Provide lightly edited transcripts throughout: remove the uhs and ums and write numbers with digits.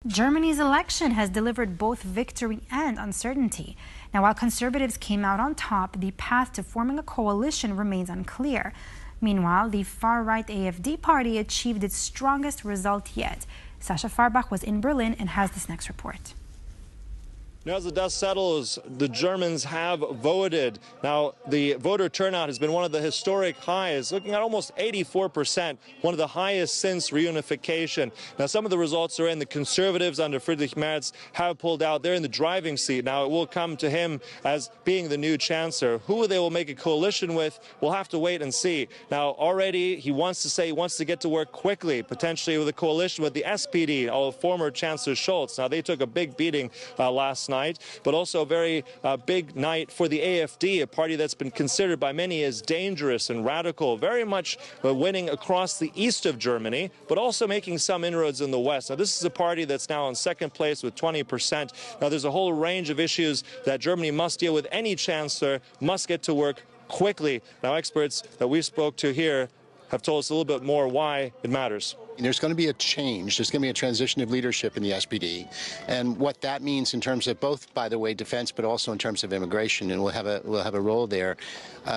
Germany's election has delivered both victory and uncertainty. Now, while conservatives came out on top, the path to forming a coalition remains unclear. Meanwhile, the far-right AfD party achieved its strongest result yet. Sasha Farbach was in Berlin and has this next report. Now, as the dust settles, the Germans have voted. Now, the voter turnout has been one of the historic highs, looking at almost 84%, one of the highest since reunification. Now, some of the results are in. The conservatives under Friedrich Merz have pulled out. They're in the driving seat. Now, it will come to him as being the new chancellor. Who they will make a coalition with, we'll have to wait and see. Now, already he wants to say he wants to get to work quickly, potentially with a coalition with the SPD, former Chancellor Scholz. Now, they took a big beating last night, but also a very big night for the AfD, a party that's been considered by many as dangerous and radical, very much winning across the east of Germany, but also making some inroads in the west. Now, this is a party that's now in second place with 20%. Now, there's a whole range of issues that Germany must deal with. Any chancellor must get to work quickly. Now, experts that we spoke to here have told us a little bit more why it matters. There's going to be a change. There's going to be a transition of leadership in the SPD, and what that means in terms of both, by the way, defense, but also in terms of immigration, and we'll have a role there.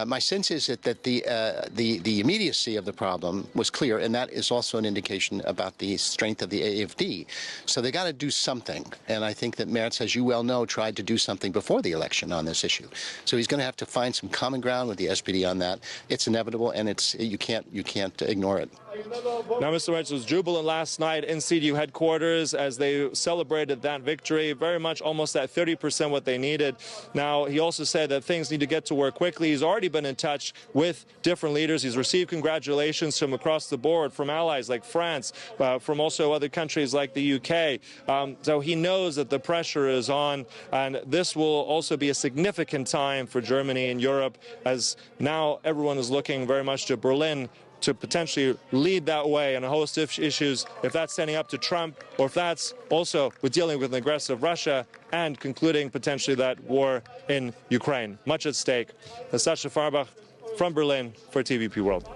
My sense is that the immediacy of the problem was clear, and that is also an indication about the strength of the AfD. So they got to do something, and I think that Merz, as you well know, tried to do something before the election on this issue. So he's going to have to find some common ground with the SPD on that. It's inevitable, and you can't ignore it. Now, Mr. Merz was jubilant last night in CDU headquarters as they celebrated that victory, very much almost at 30% what they needed. Now, he also said that things need to get to work quickly. He's already been in touch with different leaders. He's received congratulations from across the board, from allies like France, from also other countries like the UK. So he knows that the pressure is on, and this will also be a significant time for Germany and Europe, as now everyone is looking very much to Berlin to potentially lead that way on a host of issues, if that's standing up to Trump, or if that's also with dealing with an aggressive Russia and concluding potentially that war in Ukraine. Much at stake. Sasha Farbach from Berlin for TVP World.